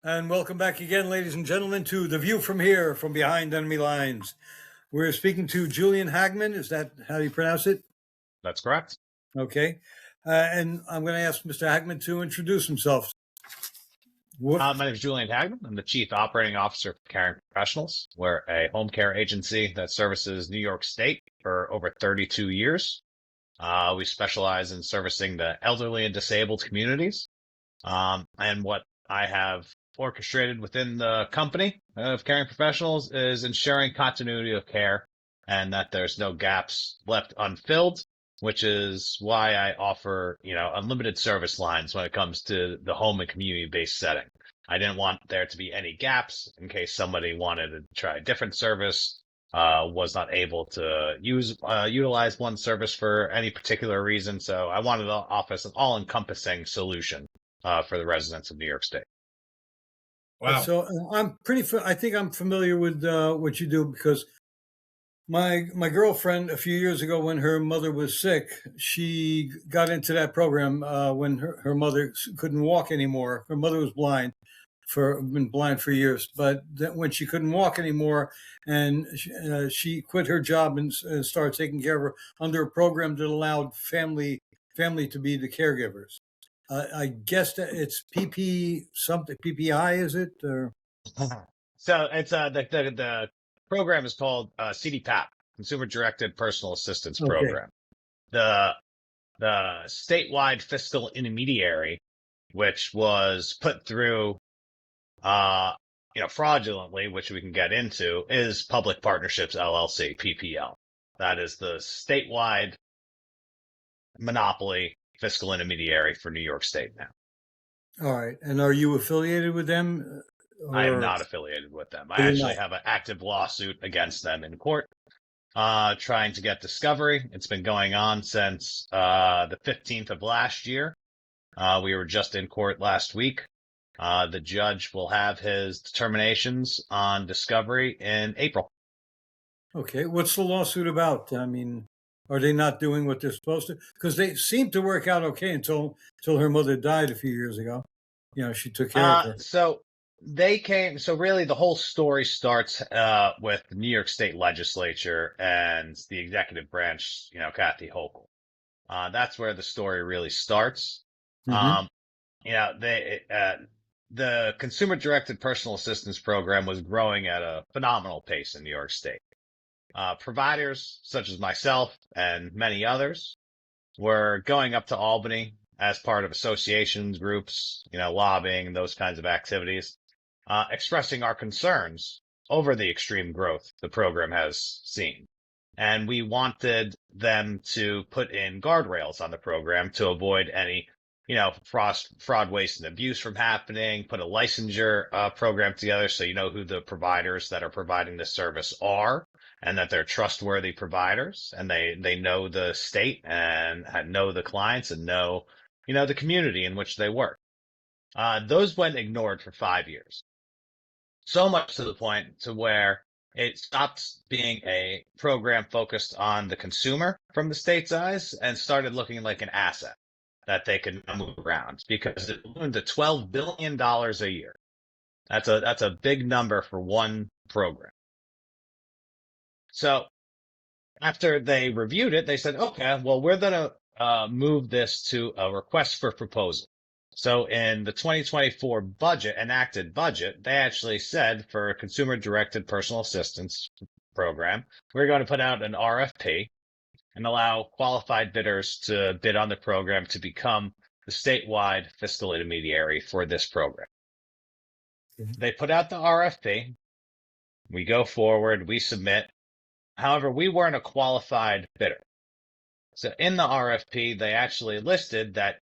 And welcome back again, ladies and gentlemen, to The View from Here, from behind enemy lines. We're speaking to Julian Hagman. Is that how you pronounce it? That's correct. Okay. And I'm going to ask Mr. Hagman to introduce himself. My name is Julian Hagman. I'm the Chief Operating Officer for Caring Professionals. We're a home care agency that services New York State for over 32 years. We specialize in servicing the elderly and disabled communities. And what I have orchestrated within the company of Caring Professionals is ensuring continuity of care and that there's no gaps left unfilled, which is why I offer, unlimited service lines when it comes to the home and community-based setting. I didn't want there to be any gaps in case somebody wanted to try a different service, was not able to utilize one service for any particular reason. So I wanted to offer an all-encompassing solution for the residents of New York State. Wow. So I think I'm familiar with what you do, because my girlfriend, a few years ago, when her mother was sick, she got into that program when her mother couldn't walk anymore. Her mother was been blind for years, but when she couldn't walk anymore, and she quit her job and started taking care of her under a program that allowed family to be the caregivers. I guess that it's PPI, is it? Or? So it's the program is called CDPAP, Consumer Directed Personal Assistance Program. The statewide fiscal intermediary, which was put through fraudulently, which we can get into, is Public Partnerships LLC, PPL. That is the statewide monopoly fiscal intermediary for New York State now. All right. And are you affiliated with them? I am not affiliated with them. I actually have an active lawsuit against them in court, trying to get discovery. It's been going on since the 15th of last year. We were just in court last week. The judge will have his determinations on discovery in April. Okay. What's the lawsuit about? I mean, are they not doing what they're supposed to? Because they seemed to work out okay until her mother died a few years ago. She took care of her. So really the whole story starts with the New York State legislature and the executive branch, Kathy Hochul. That's where the story really starts. Mm-hmm. The Consumer Directed Personal Assistance Program was growing at a phenomenal pace in New York State. Providers such as myself and many others were going up to Albany as part of associations, groups, lobbying, those kinds of activities, expressing our concerns over the extreme growth the program has seen. And we wanted them to put in guardrails on the program to avoid any, fraud, waste, and abuse from happening, put a licensure program together so you know who the providers that are providing this service are, and that they're trustworthy providers, and they know the state and know the clients and know, the community in which they work. Those went ignored for 5 years. So much to the point to where it stopped being a program focused on the consumer from the state's eyes and started looking like an asset that they could move around, because it ballooned to $12 billion a year. That's a big number for one program. So after they reviewed it, they said, okay, well, we're going to move this to a request for proposal. So in the 2024 enacted budget, they actually said for a consumer directed personal assistance program, we're going to put out an RFP and allow qualified bidders to bid on the program to become the statewide fiscal intermediary for this program. Mm-hmm. They put out the RFP. We go forward, we submit. However, we weren't a qualified bidder. So in the RFP, they actually listed that,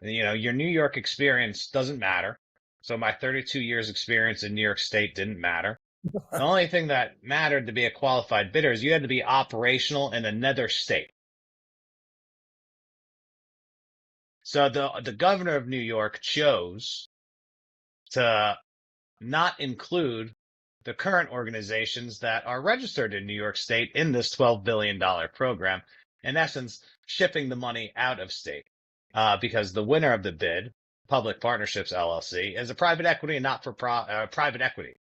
your New York experience doesn't matter. So my 32 years experience in New York State didn't matter. The only thing that mattered to be a qualified bidder is you had to be operational in another state. So the governor of New York chose to not include the current organizations that are registered in New York State in this $12 billion program, in essence, shipping the money out of state, because the winner of the bid Public Partnerships LLC, is a private equity and not for private equity.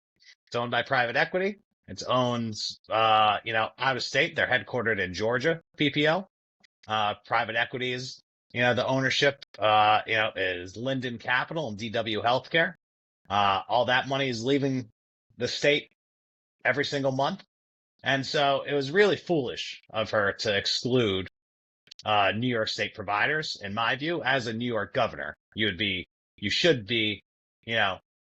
It's owned by private equity. It's owned, out of state. They're headquartered in Georgia, PPL. Private equity is, the ownership, is Linden Capital and DW Healthcare. All that money is leaving the state every single month. And so it was really foolish of her to exclude New York State providers. In my view, as a New York governor, you should be,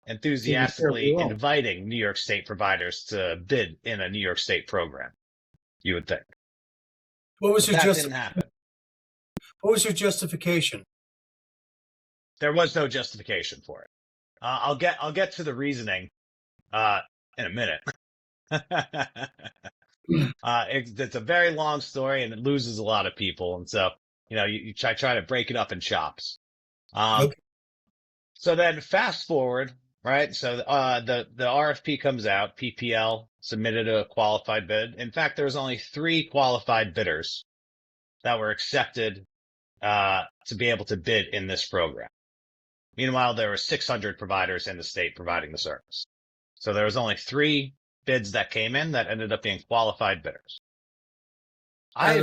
enthusiastically inviting New York State providers to bid in a New York State program. You would think. What was that didn't happen. What was your justification? There was no justification for it. I'll get to the reasoning in a minute. It's a very long story and it loses a lot of people, and so you try to break it up in chops. Okay. So then fast forward, right? So the RFP comes out. PPL submitted a qualified bid. In fact, there was only 3 qualified bidders that were accepted to be able to bid in this program. Meanwhile, there were 600 providers in the state providing the service. So there was only 3 bids that came in that ended up being qualified bidders. And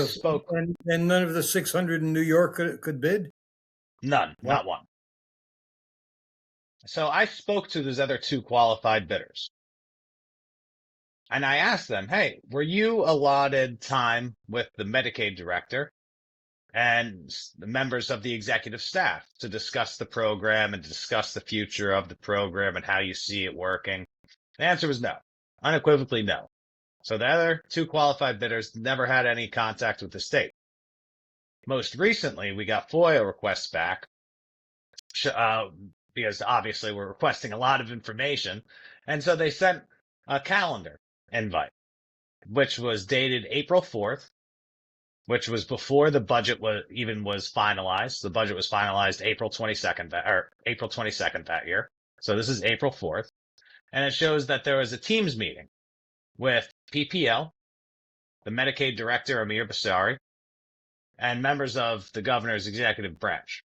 none of the 600 in New York could bid? None, not one. So I spoke to those other 2 qualified bidders. And I asked them, hey, were you allotted time with the Medicaid director and the members of the executive staff to discuss the program and discuss the future of the program and how you see it working? The answer was no, unequivocally no. So the other 2 qualified bidders never had any contact with the state. Most recently, we got FOIA requests back because obviously we're requesting a lot of information. And so they sent a calendar invite, which was dated April 4th, which was before the budget was finalized. The budget was finalized April 22nd that year. So this is April 4th. And it shows that there was a Teams meeting with PPL, the Medicaid director, Amir Basari, and members of the governor's executive branch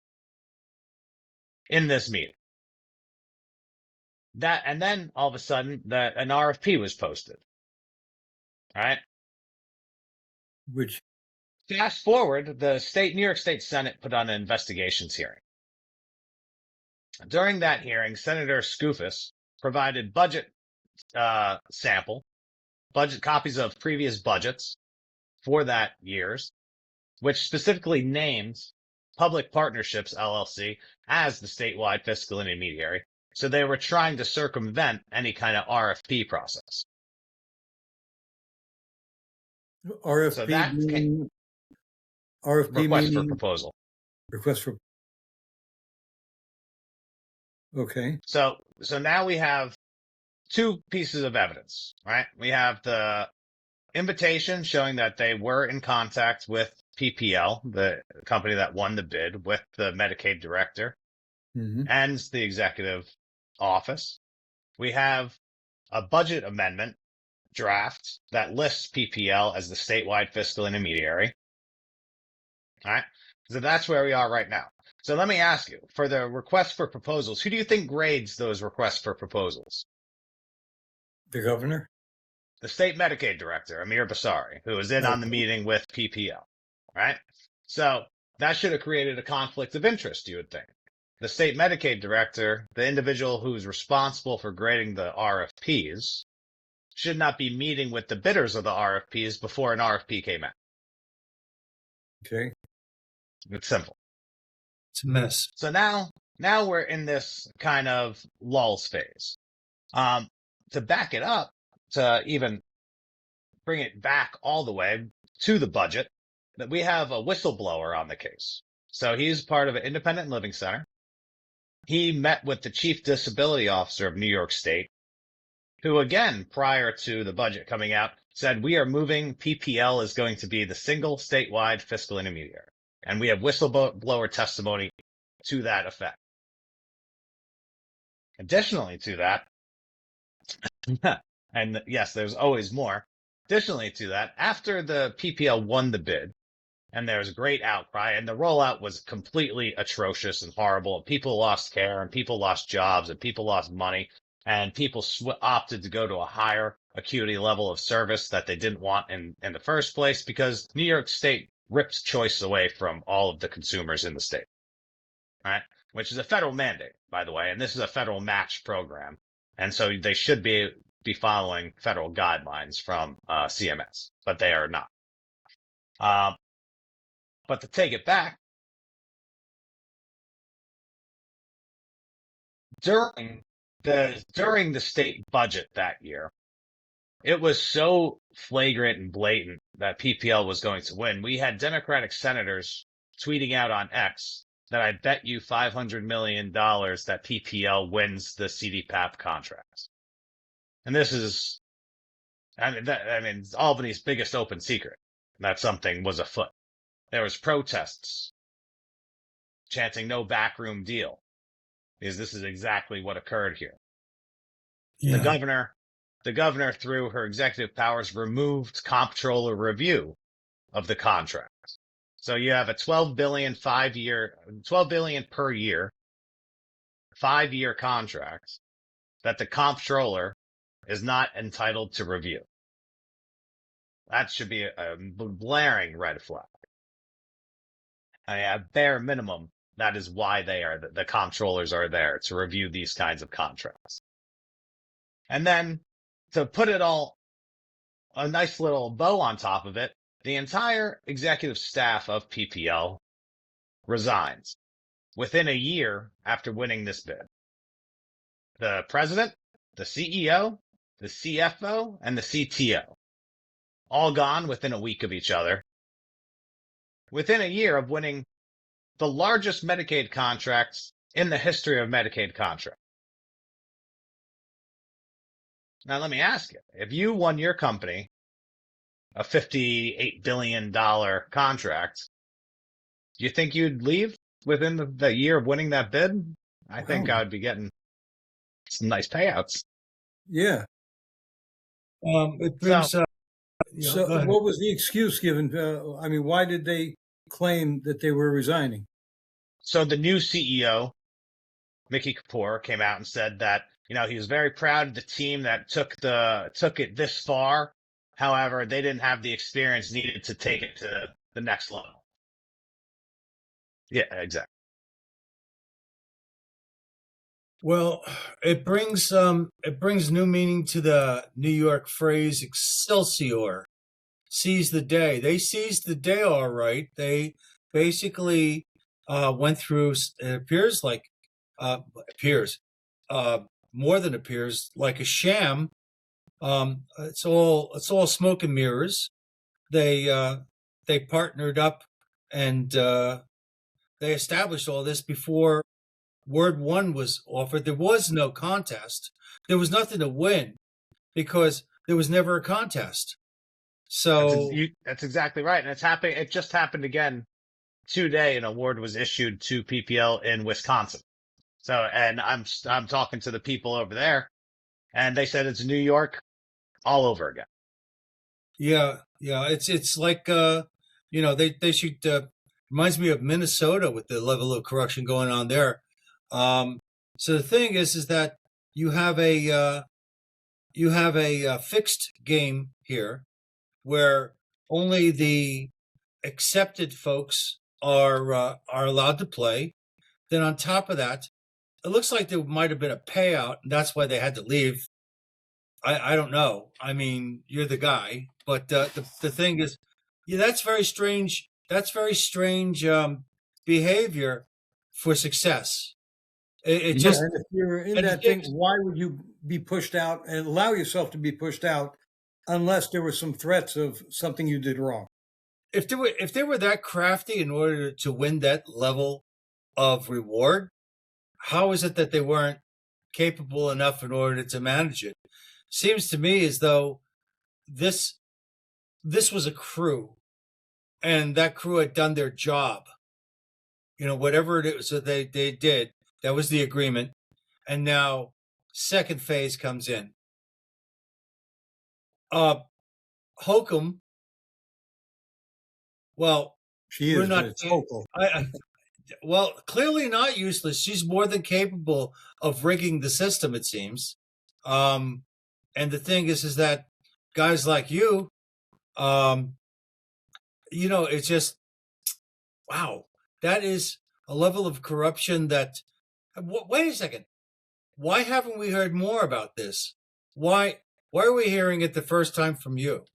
in this meeting. And then all of a sudden, an RFP was posted. All right. Which, fast forward, the New York State Senate put on an investigations hearing. During that hearing, Senator Skoufis provided budget copies of previous budgets for that year's, which specifically names Public Partnerships LLC as the statewide fiscal intermediary. So they were trying to circumvent any kind of RFP process. RFP, so that RFP request for proposal. Request for. Okay. So now we have 2 pieces of evidence, right? We have the invitation showing that they were in contact with PPL, the company that won the bid, with the Medicaid director and the executive office. We have a budget amendment draft that lists PPL as the statewide fiscal intermediary. All right. So that's where we are right now. So let me ask you, for the request for proposals, who do you think grades those requests for proposals? The governor? The state Medicaid director, Amir Basari, who was in on the meeting with PPL, right? So that should have created a conflict of interest, you would think. The state Medicaid director, the individual who's responsible for grading the RFPs, should not be meeting with the bidders of the RFPs before an RFP came out. Okay. It's simple. It's a mess. So now we're in this kind of lulls phase. To back it up, to even bring it back all the way to the budget, that we have a whistleblower on the case. So he's part of an independent living center. He met with the chief disability officer of New York State, who again, prior to the budget coming out, said, we are moving, PPL is going to be the single statewide fiscal intermediary. And we have whistleblower testimony to that effect. Additionally to that, and yes, there's always more. Additionally to that, after the PPL won the bid, and there's a great outcry, and the rollout was completely atrocious and horrible. People lost care, and people lost jobs, and people lost money, and people opted to go to a higher acuity level of service that they didn't want in the first place because New York State ripped choice away from all of the consumers in the state, right? Which is a federal mandate, by the way, and this is a federal match program, and so they should be following federal guidelines from CMS, but they are not. But to take it back, during the state budget that year, it was so flagrant and blatant that PPL was going to win. We had Democratic senators tweeting out on X that I bet you $500 million that PPL wins the CDPAP contracts. And this is, Albany's biggest open secret that something was afoot. There was protests chanting no backroom deal, because this is exactly what occurred here. Yeah. The governor, through her executive powers, removed comptroller review of the contracts. So you have a $12 billion per year, 5-year contracts that the comptroller is not entitled to review. That should be a blaring red flag. At bare minimum, that is why the comptrollers are there, to review these kinds of contracts. And then to put it all, a nice little bow on top of it, the entire executive staff of PPL resigns within a year after winning this bid. The president, the CEO, the CFO, and the CTO, all gone within a week of each other, within a year of winning the largest Medicaid contracts in the history of Medicaid contracts. Now, let me ask you, if you won your company a $58 billion contract, do you think you'd leave within the year of winning that bid? I think I would be getting some nice payouts. Yeah. It brings so what was the excuse given? Why did they claim that they were resigning? So the new CEO, Mickey Kapoor, came out and said that, he was very proud of the team that took it this far. However, they didn't have the experience needed to take it to the next level. Yeah, exactly. Well, it brings new meaning to the New York phrase "Excelsior," seize the day. They seized the day, all right. They basically went through. It appears more than appears like a sham. It's all smoke and mirrors. They partnered up and they established all this before Word 1 was offered. There was no contest. There was nothing to win because there was never a contest. So that's exactly right, and it's happening. It just happened again today. An award was issued to PPL in Wisconsin. So, and I'm talking to the people over there, and they said it's New York all over again. Yeah. It's like they should. Reminds me of Minnesota with the level of corruption going on there. So the thing is that you have a fixed game here, where only the accepted folks are allowed to play. Then on top of that, it looks like there might have been a payout, and that's why they had to leave. I don't know. I mean, you're the guy, but the thing is, that's very strange. That's very strange behavior for success. It just, and if you're in that thing, why would you be pushed out and allow yourself to be pushed out unless there were some threats of something you did wrong? If they were that crafty in order to win that level of reward, how is it that they weren't capable enough in order to manage it? Seems to me as though this was a crew, and that crew had done their job. Whatever it is that they did, that was the agreement. And now second phase comes in. Hochul, well, She We're is, not. but it's Hochul. Well, clearly not useless. She's more than capable of rigging the system, it seems. And the thing is that guys like you, um, it's just wow. That is a level of corruption that. Wait a second. Why haven't we heard more about this? Why? Why are we hearing it the first time from you?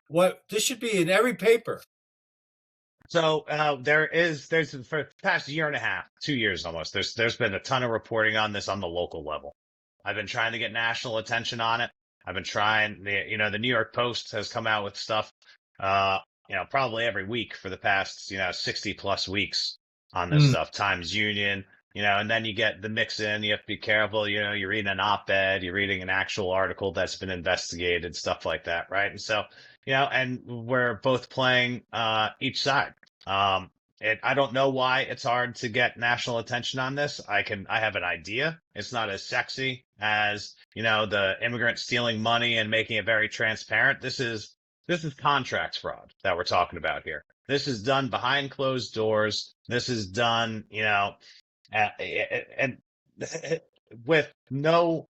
What? This should be in every paper. So there's for the past year and a half, 2 years almost. There's been a ton of reporting on this on the local level. I've been trying to get national attention on it. I've been trying. The New York Post has come out with stuff, probably every week for the past 60 plus weeks on this stuff. Times Union, and then you get the mix in. You have to be careful. You're reading an op-ed, you're reading an actual article that's been investigated, stuff like that, right? And so and we're both playing each side. I don't know why it's hard to get national attention on this. I have an idea. It's not as sexy as, the immigrant stealing money and making it very transparent. This is contract fraud that we're talking about here. This is done behind closed doors. This is done, and with no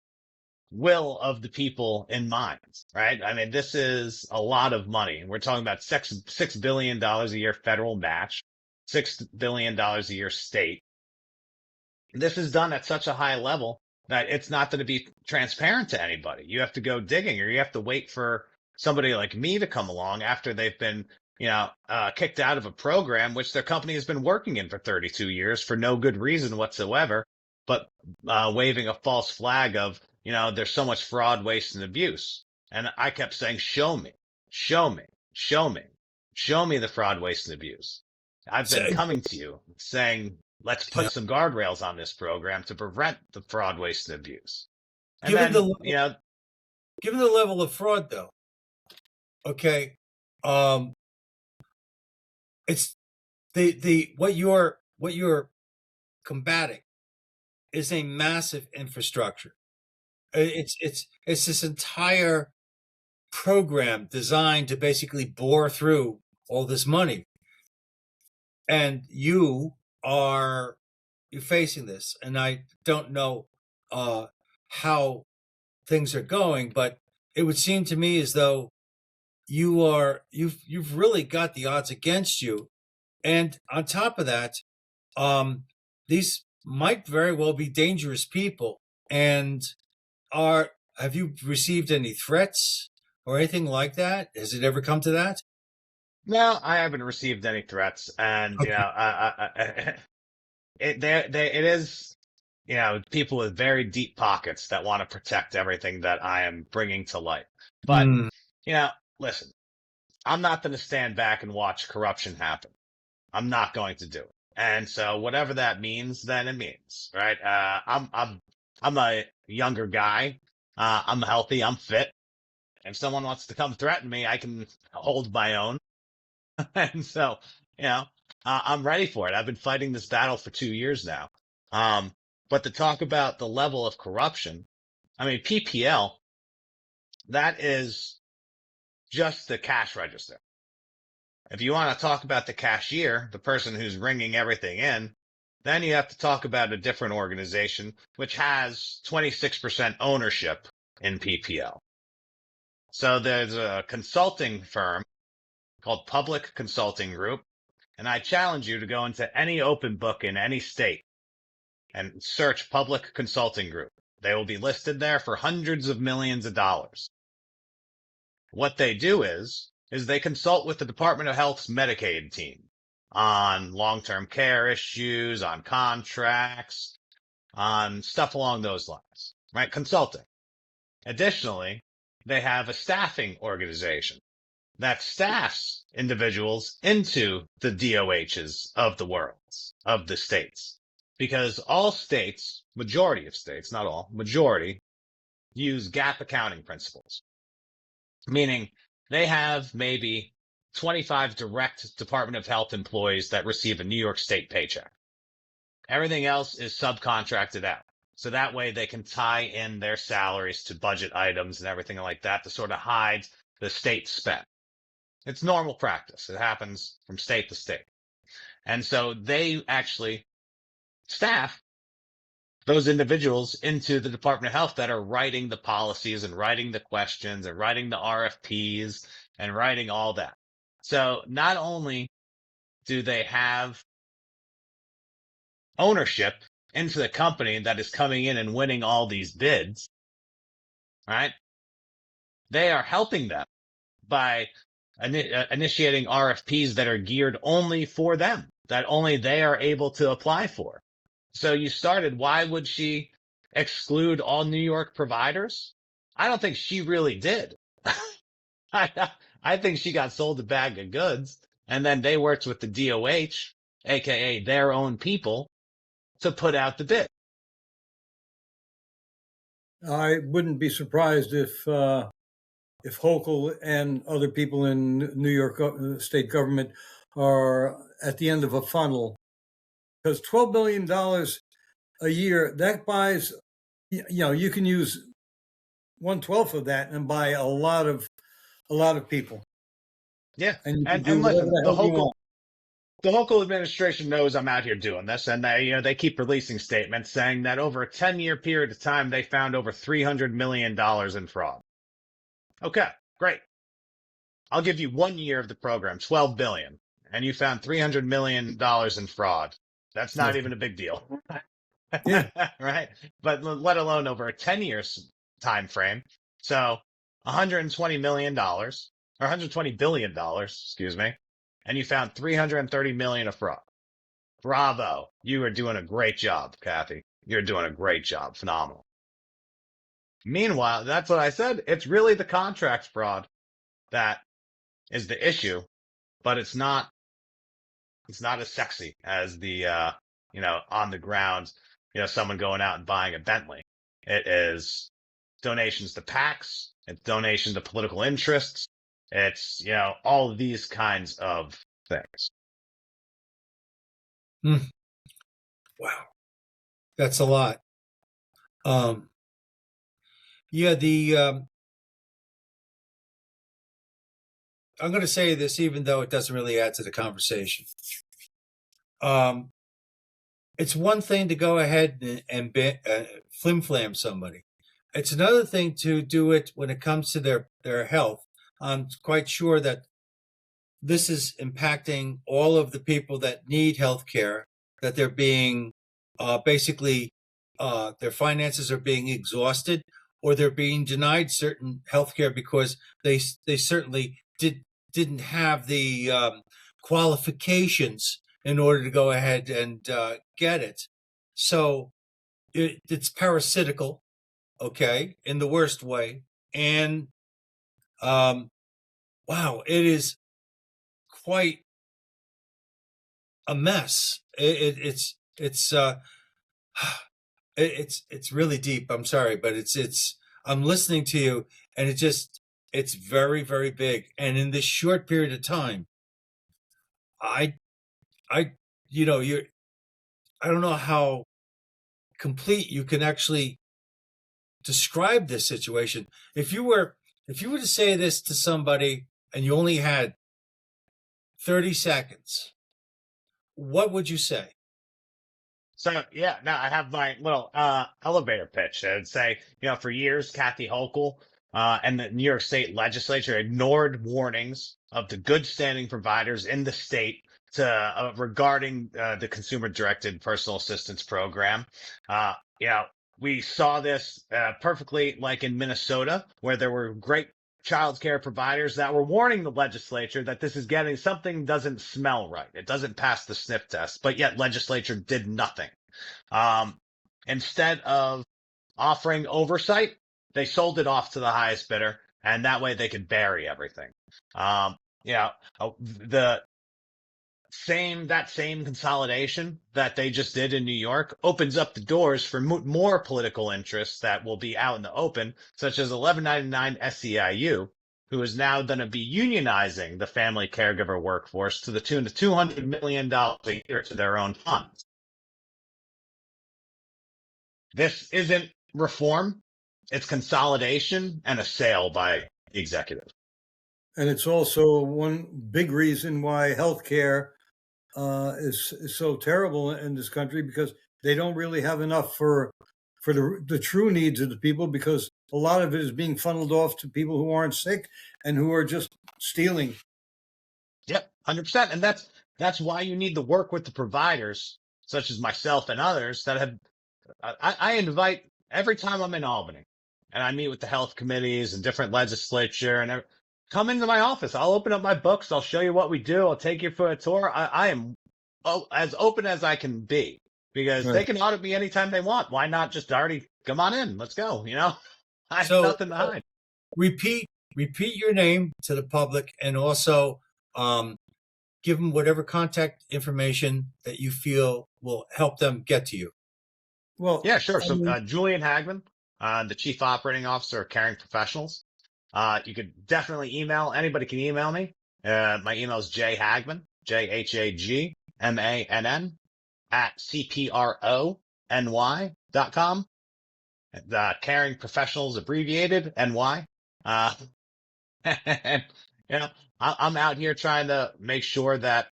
will of the people in mind, right? I mean, this is a lot of money. We're talking about $6 billion a year federal match, $6 billion a year state. This is done at such a high level that it's not going to be transparent to anybody. You have to go digging, or you have to wait for somebody like me to come along after they've been, kicked out of a program which their company has been working in for 32 years for no good reason whatsoever, but waving a false flag of, there's so much fraud, waste, and abuse. And I kept saying, show me, show me, show me, show me the fraud, waste, and abuse. I've been coming to you saying, let's put some guardrails on this program to prevent the fraud, waste, and abuse. And given then, the level of fraud, though, okay, it's what you're combating is a massive infrastructure. It's this entire program designed to basically bore through all this money, and you're facing this. And I don't know how things are going, but it would seem to me as though you've really got the odds against you. And on top of that, these might very well be dangerous people. And have you received any threats or anything like that? Has it ever come to that? no, I haven't received any threats, and it is, people with very deep pockets that want to protect everything that I am bringing to light. But listen, I'm not going to stand back and watch corruption happen. I'm not going to do it. And so whatever that means, then it means, right? I'm a younger guy. I'm healthy. I'm fit. If someone wants to come threaten me, I can hold my own. And so, I'm ready for it. I've been fighting this battle for 2 years now. But to talk about the level of corruption, I mean, PPL, that is just the cash register. If you want to talk about the cashier, the person who's ringing everything in, then you have to talk about a different organization, which has 26% ownership in PPL. So there's a consulting firm called Public Consulting Group, and I challenge you to go into any open book in any state and search Public Consulting Group. They will be listed there for hundreds of millions of dollars. What they do is they consult with the Department of Health's Medicaid team on long-term care issues, on contracts, on stuff along those lines, right? Consulting. Additionally, they have a staffing organization that staffs individuals into the DOHs of the world, of the states. Because all states, majority of states, not all, majority, use GAAP accounting principles. Meaning they have maybe 25 direct Department of Health employees that receive a New York State paycheck. Everything else is subcontracted out. So that way they can tie in their salaries to budget items and everything like that to sort of hide the state spend. It's normal practice. It happens from state to state. And so they actually staff those individuals into the Department of Health that are writing the policies and writing the questions and writing the RFPs and writing all that. So not only do they have ownership into the company that is coming in and winning all these bids, right? They are helping them by initiating RFPs that are geared only for them, that only they are able to apply for. So you started, why would she exclude all New York providers? I don't think she really did. I think she got sold a bag of goods, and then they worked with the DOH, aka their own people, to put out the bid. I wouldn't be surprised if Hochul and other people in New York state government are at the end of a funnel, because $12 billion a year, that buys, you can use 1/12 of that and buy a lot of people. Yeah, and and listen, the Hochul administration knows I'm out here doing this, and they keep releasing statements saying that over a 10-year period of time, they found over $300 million in fraud. Okay, great. I'll give you 1 year of the program, 12 billion, and you found $300 million in fraud. That's not even a big deal. Yeah. Right? But let alone over a 10-year time frame. So $120 million or $120 billion, excuse me, and you found 330 million of fraud. Bravo. You are doing a great job, Kathy. You're doing a great job. Phenomenal. Meanwhile, that's what I said. It's really the contract fraud that is the issue, but it's not as sexy as the, on the ground, someone going out and buying a Bentley. It is donations to PACs. It's donation to political interests. It's, all of these kinds of things. Wow. That's a lot. I'm going to say this, even though it doesn't really add to the conversation. It's one thing to go ahead and flim-flam somebody. It's another thing to do it when it comes to their health. I'm quite sure that this is impacting all of the people that need health care, that they're being basically their finances are being exhausted, or they're being denied certain health care because they certainly didn't have the qualifications in order to go ahead and get it. So it's parasitical, okay, in the worst way. And wow, it is quite a mess. It's really deep. I'm sorry, but I'm listening to you, and it's very, very big. And in this short period of time, I don't know how complete you can actually describe this situation. If you were to say this to somebody and you only had 30 seconds, what would you say? So, now I have my little elevator pitch. I'd say, for years, Kathy Hochul and the New York State legislature ignored warnings of the good standing providers in the state regarding the consumer-directed personal assistance program. We saw this perfectly like in Minnesota, where there were great child care providers that were warning the legislature that this is something doesn't smell right. It doesn't pass the sniff test, but yet legislature did nothing. Instead of offering oversight, they sold it off to the highest bidder, and that way they could bury everything. That same consolidation that they just did in New York opens up the doors for more political interests that will be out in the open, such as 1199 SEIU, who is now going to be unionizing the family caregiver workforce to the tune of $200 million a year to their own funds. This isn't reform. It's consolidation and a sale by the executive. And it's also one big reason why healthcare is so terrible in this country because they don't really have enough for the true needs of the people, because a lot of it is being funneled off to people who aren't sick and who are just stealing. Yep, 100%. And that's why you need to work with the providers, such as myself and others that have. I invite every time I'm in Albany, and I meet with the health committees and different legislature, and come into my office. I'll open up my books. I'll show you what we do. I'll take you for a tour. I am as open as I can be, because Right. they can audit me anytime they want. Why not just already come on in? Let's go. I have So, nothing to hide. repeat your name to the public, and also give them whatever contact information that you feel will help them get to you. Well, Yeah, sure. So Julian Hagman, the Chief Operating Officer of Caring Professionals. You could definitely email. Anybody can email me. My email is jhagman, JHAGMANN @CPRONY.com. Caring Professionals abbreviated, NY. And, I'm out here trying to make sure that,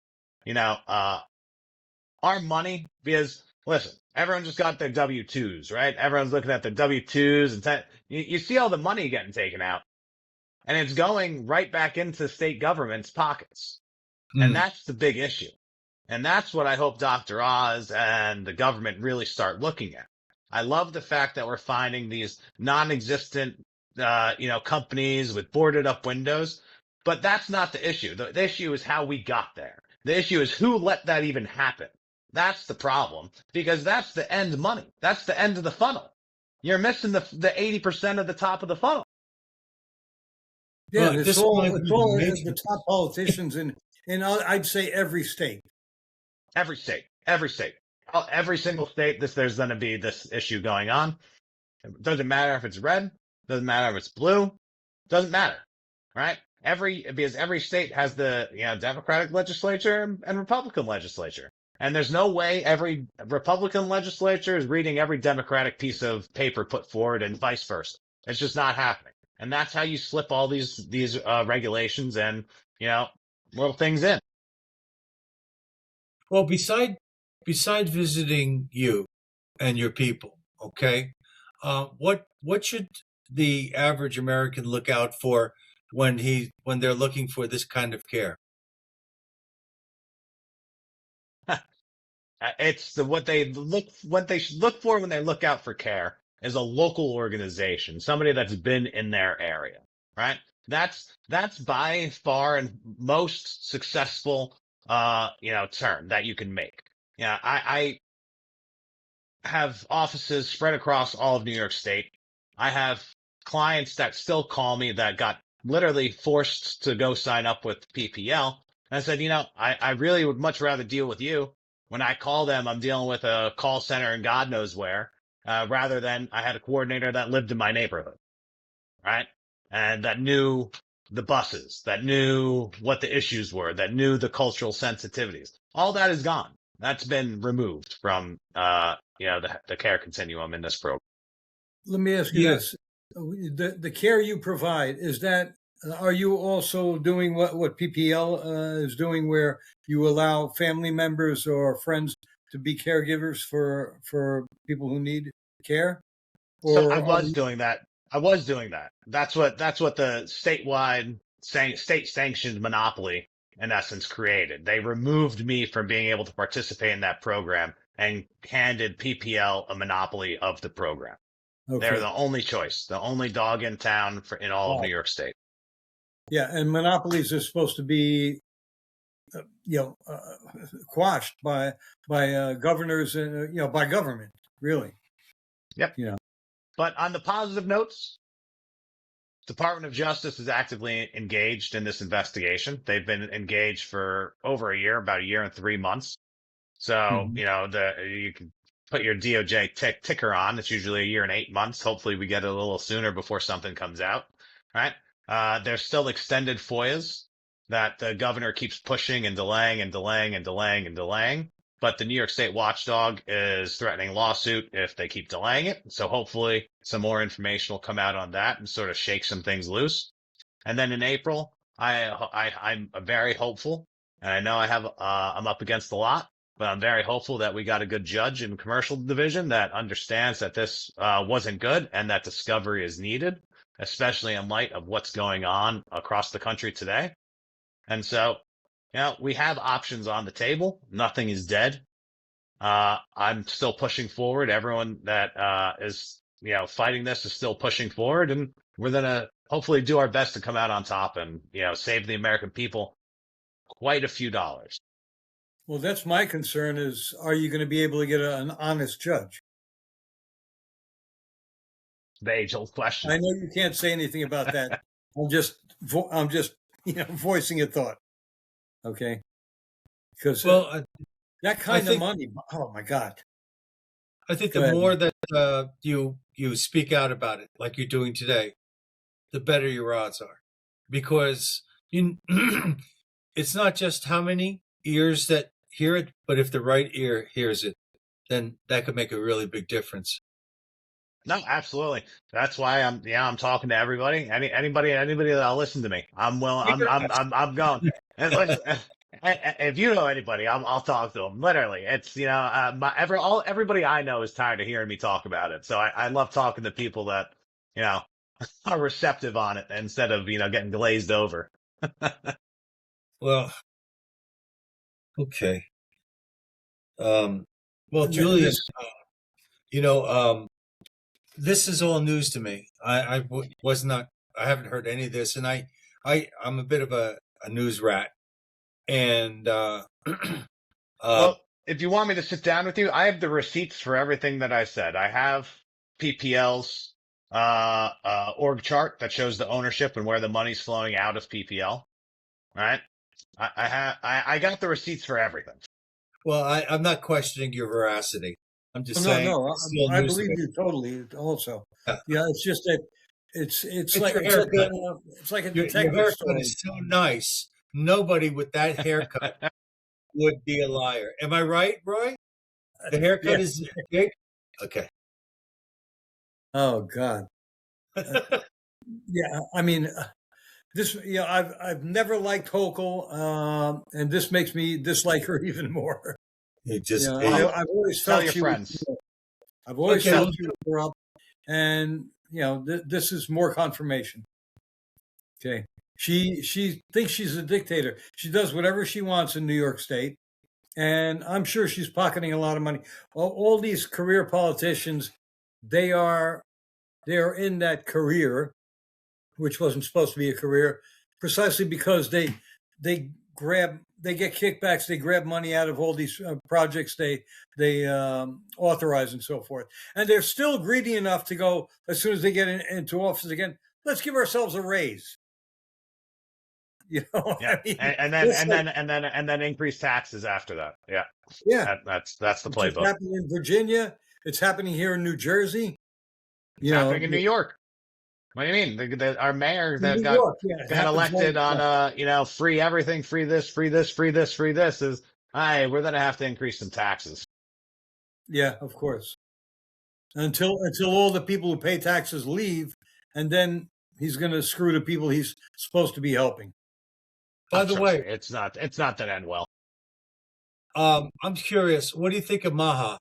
our money, because listen, everyone just got their W-2s, right? Everyone's looking at their W-2s, and you see all the money getting taken out, and it's going right back into state government's pockets. And that's the big issue. And that's what I hope Dr. Oz and the government really start looking at. I love the fact that we're finding these non-existent, companies with boarded up windows, but that's not the issue. The issue is how we got there. The issue is who let that even happen. That's the problem, because that's the end money. That's the end of the funnel. You're missing the 80% of the top of the funnel. Yeah, it's all the top politicians in I'd say every state. Every state. Every single state, there's going to be this issue going on. It doesn't matter if it's red, doesn't matter if it's blue, doesn't matter, right? Because every state has the Democratic legislature and Republican legislature. And there's no way every Republican legislature is reading every Democratic piece of paper put forward, and vice versa. It's just not happening. And that's how you slip all these regulations and, little things in. Well, besides visiting you and your people, okay, what should the average American look out for when they're looking for this kind of care? It's what they should look for when they look out for care is a local organization, somebody that's been in their area, right? That's by far and most successful, turn that you can make. Yeah, I have offices spread across all of New York State. I have clients that still call me that got literally forced to go sign up with PPL. And I said, I really would much rather deal with you. When I call them, I'm dealing with a call center in God knows where, rather than I had a coordinator that lived in my neighborhood, right? And that knew the buses, that knew what the issues were, that knew the cultural sensitivities. All that is gone. That's been removed from, the care continuum in this program. Let me ask you this. The care you provide, are you also doing what PPL is doing, where you allow family members or friends to be caregivers for people who need care? So I was doing that. That's what the statewide state sanctioned monopoly in essence created. They removed me from being able to participate in that program and handed PPL a monopoly of the program. Okay. They're the only choice, the only dog in town in all of New York State. Yeah, and monopolies are supposed to be, quashed by governors and by government, really. Yep. But on the positive notes, Department of Justice is actively engaged in this investigation. They've been engaged for over a year, about a year and 3 months. So you can put your DOJ ticker on. It's usually a year and 8 months. Hopefully, we get it a little sooner before something comes out. Right. There's still extended FOIAs that the governor keeps pushing and delaying and delaying and delaying and delaying. But the New York State watchdog is threatening lawsuit if they keep delaying it. So hopefully some more information will come out on that and sort of shake some things loose. And then in April, I'm very hopeful And I know I'm up against a lot, but I'm very hopeful that we got a good judge in commercial division that understands that this wasn't good and that discovery is needed, especially in light of what's going on across the country today. And so, we have options on the table. Nothing is dead. I'm still pushing forward. Everyone that is, fighting this is still pushing forward, and we're gonna hopefully do our best to come out on top and, save the American people quite a few dollars. Well, that's my concern is, are you going to be able to get an honest judge? The age-old question. I know you can't say anything about that. I'm just voicing a thought. Okay. Because that kind of money, oh my God. I think the more that you speak out about it, like you're doing today, the better your odds are. Because it's not just how many ears that hear it, but if the right ear hears it, then that could make a really big difference. No, absolutely. That's why I'm talking to everybody. Anybody that'll listen to me. I'm willing. I'm going. And listen, if you know anybody, I'll talk to them. Literally, it's everybody I know is tired of hearing me talk about it. So I love talking to people that are receptive on it instead of getting glazed over. Well, okay. Well, Julian, this is all news to me. I haven't heard any of this, and I'm a bit of a news rat. And well, if you want me to sit down with you, I have the receipts for everything that I said. I have PPL's org chart that shows the ownership and where the money's flowing out of PPL. Right? I got the receipts for everything. Well, I'm not questioning your veracity. I'm just saying. No, I believe you totally. Also, yeah, it's just that it's like a detective your haircut story. is so nice. Nobody with that haircut would be a liar. Am I right, Roy? The haircut is big. Okay. Oh God. Yeah, I mean, this. I've never liked Hochul, and this makes me dislike her even more. You just. I've always felt your friends. I've always felt she was corrupt, and this is more confirmation. Okay. She thinks she's a dictator. She does whatever she wants in New York State, and I'm sure she's pocketing a lot of money. All these career politicians, they are in that career, which wasn't supposed to be a career, precisely because they get kickbacks, they grab money out of all these projects they authorize and so forth, and they're still greedy enough to go as soon as they get into office again. Let's give ourselves a raise. Yeah, I mean, and then increase taxes after that. Yeah. That's the playbook. It's happening in Virginia. It's happening here in New Jersey. It's happening in New York. What do you mean? Our mayor that got elected on free everything, free this, free this, free this, free this is, we're gonna have to increase some taxes. Yeah, of course. Until all the people who pay taxes leave, and then he's gonna screw the people he's supposed to be helping. By the way, it's not that end well. I'm curious. What do you think of Maha?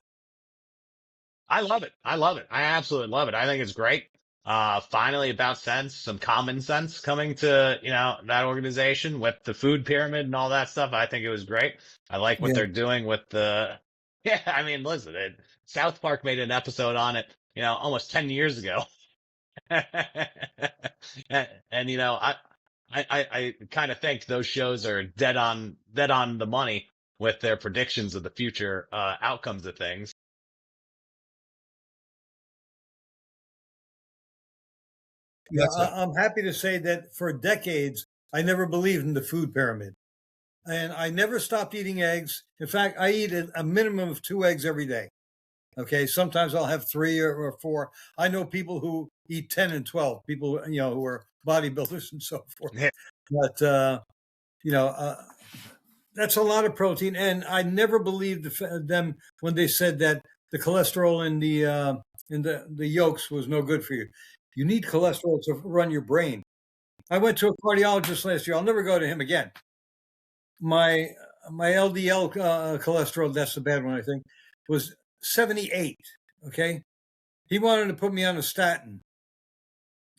I love it. I absolutely love it. I think it's great. Finally, about sense, some common sense coming to that organization with the food pyramid and all that stuff. I think it was great. I like what they're doing with the. Yeah, I mean, listen, South Park made an episode on it, almost 10 years ago, and I kind of think those shows are dead on the money with their predictions of the future outcomes of things. Yeah, I'm happy to say that for decades, I never believed in the food pyramid. And I never stopped eating eggs. In fact, I eat a minimum of 2 eggs every day. Okay, sometimes I'll have 3 or 4. I know people who eat 10 and 12, people, who are bodybuilders and so forth. Yeah. But, that's a lot of protein. And I never believed them when they said that the cholesterol in the yolks was no good for you. You need cholesterol to run your brain. I went to a cardiologist last year. I'll never go to him again. my LDL cholesterol, that's the bad one, I think, was 78. Okay. He wanted to put me on a statin.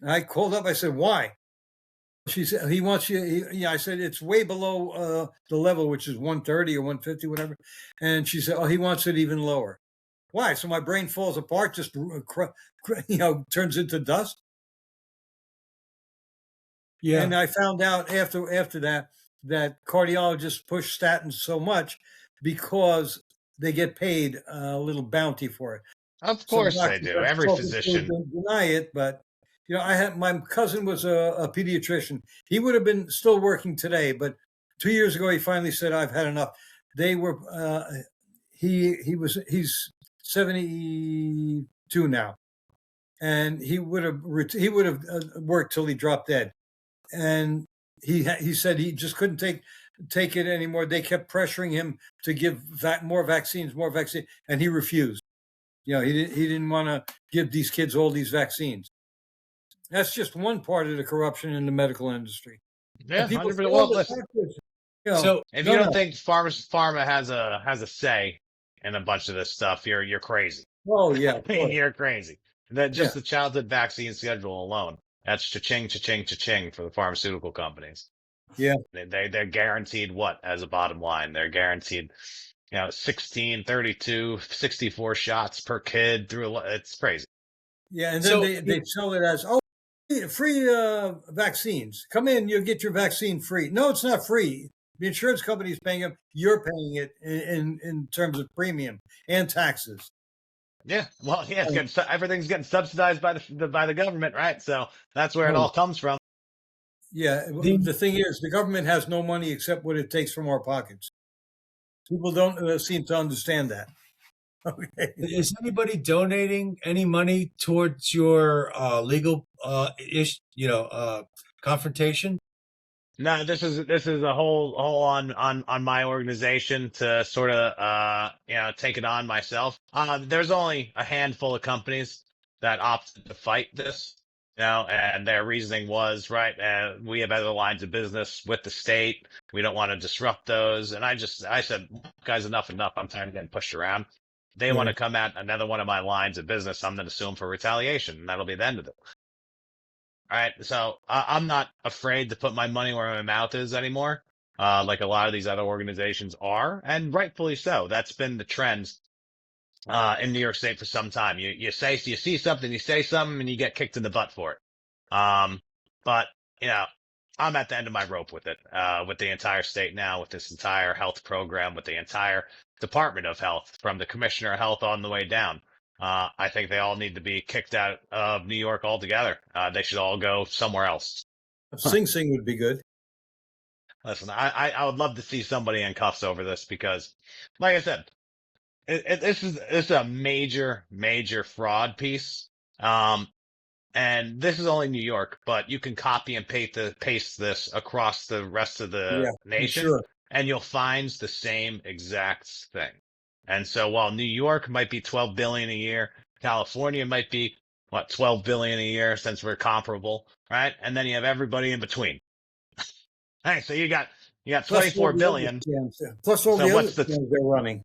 I called up. I said, why? She said, he wants you. Yeah, I said, it's way below the level, which is 130 or 150, whatever. And she said, oh, he wants it even lower. Why? So my brain falls apart, just, turns into dust. Yeah. And I found out after that cardiologists push statins so much because they get paid a little bounty for it. Of course they do. Every physician deny it, but I had my cousin was a pediatrician. He would have been still working today, but 2 years ago he finally said, "I've had enough." They were he's 72 now, and he would have worked till he dropped dead. And he said he just couldn't take it anymore. They kept pressuring him to give more vaccines, and he refused. He didn't want to give these kids all these vaccines. That's just one part of the corruption in the medical industry. Yeah, 100%. Well, listen. So if you don't think pharma has a say in a bunch of this stuff, you're crazy. Oh yeah, I mean, you're crazy. That just the childhood vaccine schedule alone. That's cha-ching, cha-ching, cha-ching for the pharmaceutical companies. Yeah. They're guaranteed what as a bottom line? They're guaranteed, 16, 32, 64 shots per kid through. It's crazy. Yeah. And then they sell it as, free vaccines. Come in, you'll get your vaccine free. No, it's not free. The insurance company is paying it. You're paying it in terms of premium and taxes. Yeah, well, yeah, everything's getting subsidized by the government, right? So that's where it all comes from. Yeah, the thing is, the government has no money except what it takes from our pockets. People don't seem to understand that. Okay. Is anybody donating any money towards your legal confrontation? No, this is a whole on my organization to sort of take it on myself. There's only a handful of companies that opted to fight this, and their reasoning was right. We have other lines of business with the state. We don't want to disrupt those. And I said, guys, enough. I'm tired of getting pushed around. They want to come at another one of my lines of business. I'm going to sue them for retaliation, and that'll be the end of it. All right, so I'm not afraid to put my money where my mouth is anymore, like a lot of these other organizations are, and rightfully so. That's been the trend in New York State for some time. You see something, you say something, and you get kicked in the butt for it. But I'm at the end of my rope with it, with the entire state now, with this entire health program, with the entire Department of Health, from the Commissioner of Health on the way down. I think they all need to be kicked out of New York altogether. They should all go somewhere else. Sing Sing would be good. Listen, I would love to see somebody in cuffs over this because, like I said, this is a major fraud piece. And this is only New York, but you can copy and paste this across the rest of the nation, and you'll find the same exact thing. And so while New York might be 12 billion a year, California might be 12 billion a year, since we're comparable, right? And then you have everybody in between. Hey, so you got 24 billion. Plus all the other scams they're running,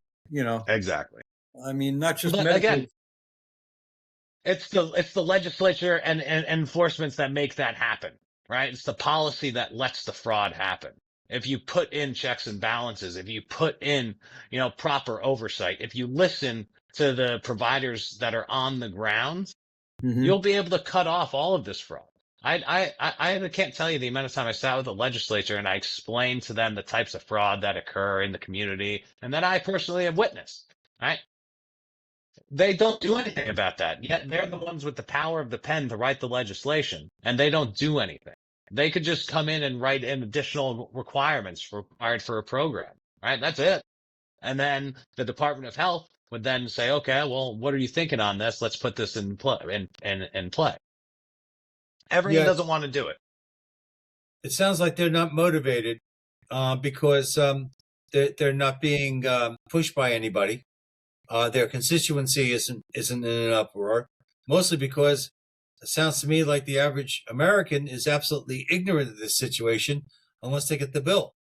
Exactly. I mean, not just medical. Again, it's the legislature and enforcements that make that happen, right? It's the policy that lets the fraud happen. If you put in checks and balances, if you put in, proper oversight, if you listen to the providers that are on the ground, you'll be able to cut off all of this fraud. I can't tell you the amount of time I sat with the legislature and I explained to them the types of fraud that occur in the community and that I personally have witnessed, right? They don't do anything about that. Yet they're the ones with the power of the pen to write the legislation, and they don't do anything. They could just come in and write in additional requirements required for a program, right? That's it. And then the Department of Health would then say, okay, well, what are you thinking on this? Let's put this in play. Everyone doesn't want to do it. It sounds like they're not motivated because they're not being pushed by anybody. Their constituency isn't in an uproar, mostly because it sounds to me like the average American is absolutely ignorant of this situation unless they get the bill.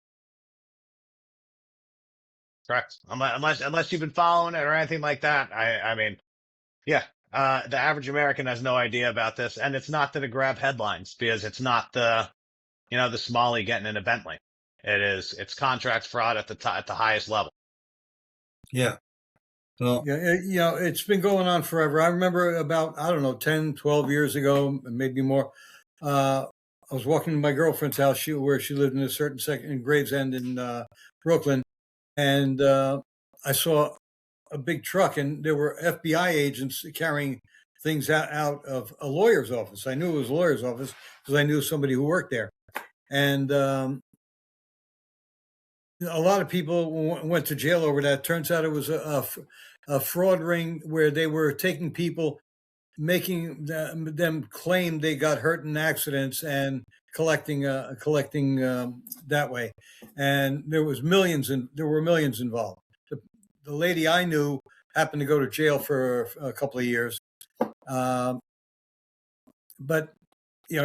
Correct. Unless you've been following it or anything like that. I mean, yeah. The average American has no idea about this, and it's not to grab headlines because it's not the Somali getting in a Bentley. It's contract fraud at the highest level. Yeah. Well, yeah, it's been going on forever. I remember about, I don't know, 10, 12 years ago, maybe more. I was walking to my girlfriend's house where she lived in a certain section in Gravesend in Brooklyn. And I saw a big truck, and there were FBI agents carrying things out of a lawyer's office. I knew it was a lawyer's office because I knew somebody who worked there. And a lot of people went to jail over that. Turns out it was a fraud ring where they were taking people, making them claim they got hurt in accidents and collecting that way. And there were millions involved. The lady I knew happened to go to jail for a couple of years. But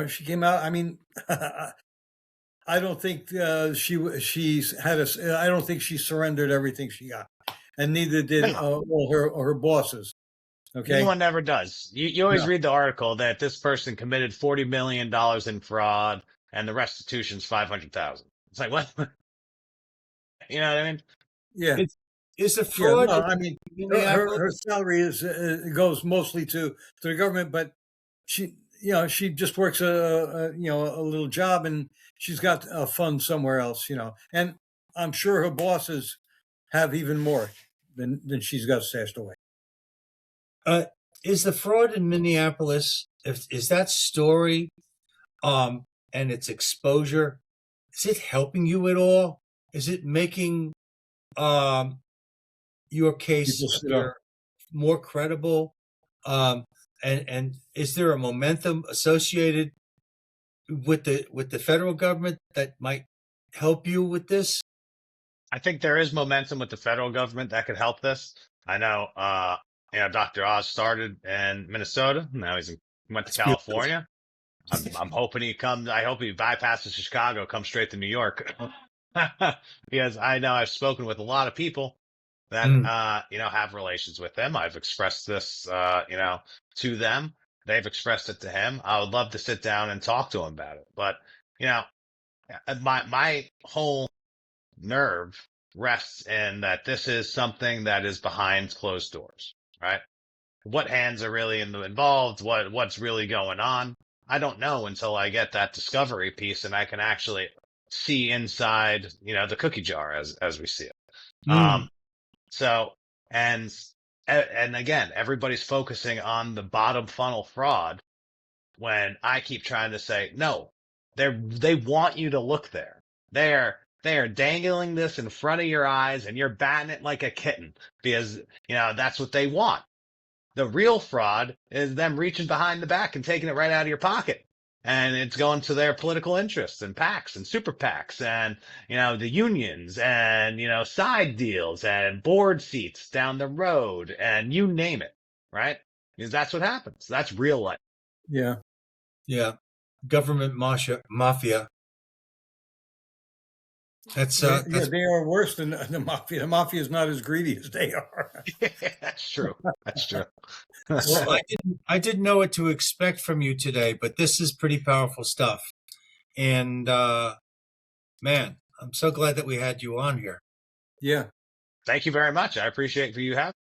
she came out. I mean, I don't think I don't think she surrendered everything she got, and neither did all her bosses. Okay, anyone never does. You always read the article that this person committed $40 million in fraud, and the restitution's $500,000. It's like, what? You know what I mean? Yeah. It's a fraud. Yeah, no, I mean, her salary goes mostly to the government, but she just works a little job, and she's got a fund somewhere else, and I'm sure her bosses have even more than she's got stashed away. Is the fraud in Minneapolis, is that story and its exposure, is it helping you at all? Is it making your case appear more credible? And is there a momentum associated with the federal government that might help you with this? I think there is momentum with the federal government that could help this. I know, Dr. Oz started in Minnesota. Now went to California. I'm hoping he comes. I hope he bypasses Chicago, comes straight to New York, because I know I've spoken with a lot of people that have relations with him. I've expressed this, to them. They've expressed it to him. I would love to sit down and talk to him about it. But my whole nerve rests in that this is something that is behind closed doors, right? What hands are really involved? What's really going on? I don't know until I get that discovery piece and I can actually see inside, the cookie jar as we see it. So, and again, everybody's focusing on the bottom funnel fraud when I keep trying to say, no, they want you to look there. They are dangling this in front of your eyes and you're batting it like a kitten because, that's what they want. The real fraud is them reaching behind the back and taking it right out of your pocket. And it's going to their political interests and PACs and super PACs and, the unions and, side deals and board seats down the road and you name it, right? Because that's what happens. That's real life. Yeah. Yeah. Government mafia. That's they are worse than the mafia. The mafia is not as greedy as they are. That's true. That's true. Well, I didn't know what to expect from you today, but this is pretty powerful stuff. And man, I'm so glad that we had you on here. Yeah. Thank you very much. I appreciate for you having.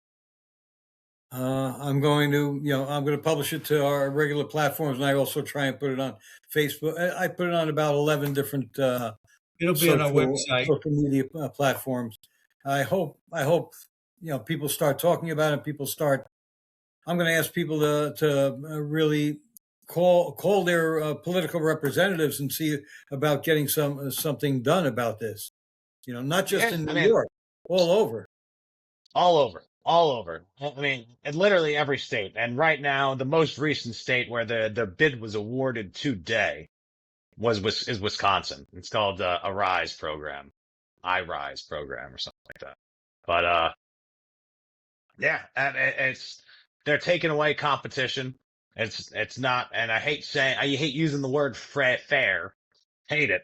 I'm going to publish it to our regular platforms, and I also try and put it on Facebook. I put it on about 11 different. It'll be on our website, social media platforms. I hope people start talking about it. I'm going to ask people to really call their political representatives and see about getting something done about this. Not just in New York, all over. All over. I mean, in literally every state. And right now, the most recent state where the bid was awarded today is Wisconsin. It's called a RISE program, iRISE program or something like that. But they're taking away competition. It's not, and I hate using the word fair. Hate it.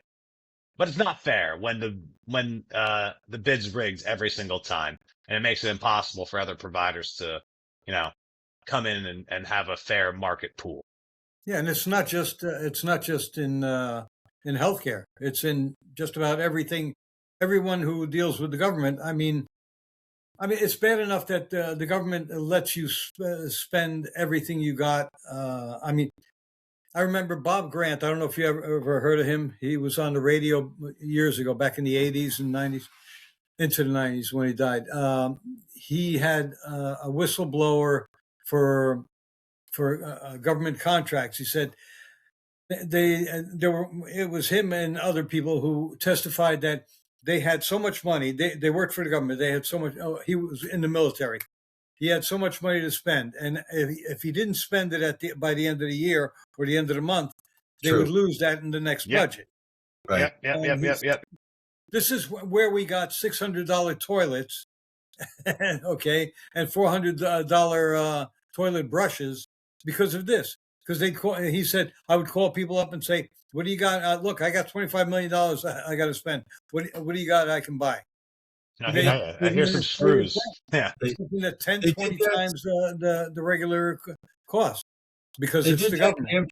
but it's not fair when the bid's rigged every single time, and it makes it impossible for other providers to, you know, come in and have a fair market pool. Yeah, and it's not just in healthcare. It's in just about everything. Everyone who deals with the government. It's bad enough that the government lets you spend everything you got. I remember Bob Grant. I don't know if you ever heard of him. He was on the radio years ago, back in the 80s and 90s, into the 90s when he died. He had a whistleblower for government contracts. He said it was him and other people who testified that they had so much money. They worked for the government. They had so much. He was in the military. He had so much money to spend, and if he didn't spend it by the end of the year or the end of the month, they would lose that in the next budget. Right. Yep. This is where we got $600 toilets, okay, and $400 toilet brushes because of this. Because he said, I would call people up and say, "What do you got? Look, I got $25 million. I got to spend. What do you got? I can buy." I hear some screws. Yeah, at 10, 20 times the regular cost because it's the government.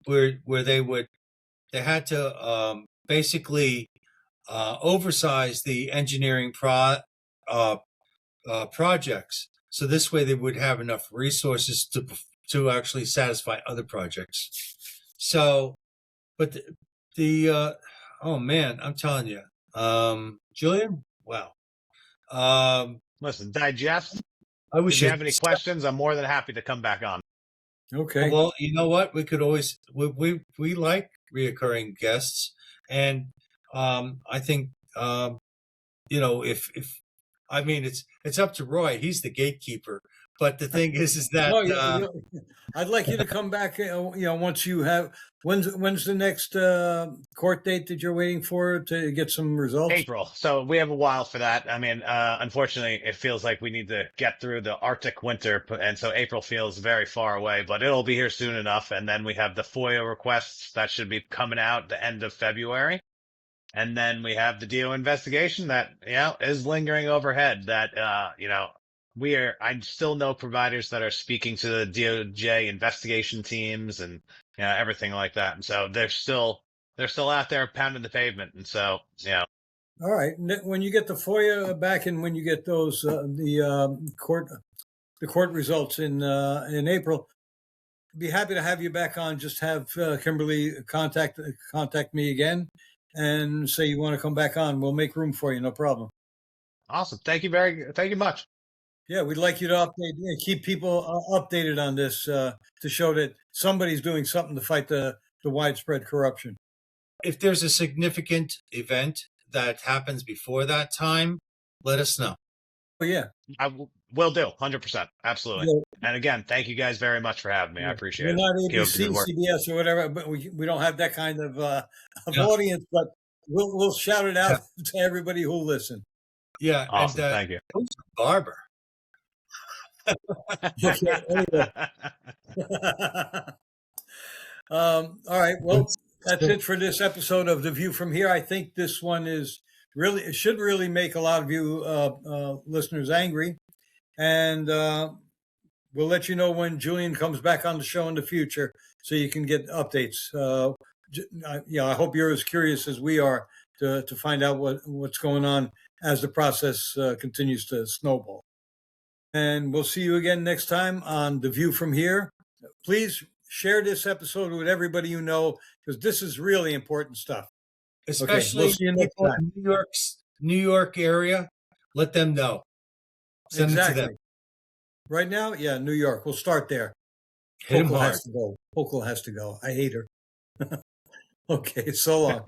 Where they had to basically oversize the engineering projects, so this way they would have enough resources to actually satisfy other projects. So, but oh man, I'm telling you. Julian, wow. Listen, digest. If you have any questions, I'm more than happy to come back on. Okay. Well, you know what? We could always we like reoccurring guests, and I think if it's up to Roy. He's the gatekeeper. But the thing is that I'd like you to come back. Once you have when's the next court date that you're waiting for to get some results? April. So we have a while for that. Unfortunately, it feels like we need to get through the Arctic winter, and so April feels very far away. But it'll be here soon enough. And then we have the FOIA requests that should be coming out the end of February. And then we have the DO investigation that is lingering overhead. That I still know providers that are speaking to the DOJ investigation teams and everything like that. And so they're still out there pounding the pavement. And so, All right. When you get the FOIA back and when you get those, the court results in April, I'd be happy to have you back on. Just have Kimberly contact me again and say you want to come back on. We'll make room for you. No problem. Awesome. Thank you much. Yeah, we'd like you to keep people updated on this to show that somebody's doing something to fight the widespread corruption. If there's a significant event that happens before that time, let us know. Oh, yeah. I will do, 100%. Absolutely. Yeah. And again, thank you guys very much for having me. I appreciate it. We're not ABC, CBS, or whatever, but we don't have that kind of audience, but we'll shout it out to everybody who'll listen. Yeah. Awesome. Thank you. Who's the barber? All right. Well, that's it for this episode of The View from Here. I think this one should really make a lot of you listeners angry. And we'll let you know when Julian comes back on the show in the future so you can get updates. I hope you're as curious as we are to find out what's going on as the process continues to snowball. And we'll see you again next time on The View from Here. Please share this episode with everybody you know, because this is really important stuff. Especially we'll see you next time. New York area, let them know. Send it to them. Right now, New York. We'll start there. Hochul has to go. Hochul has to go. I hate her. Okay, so long.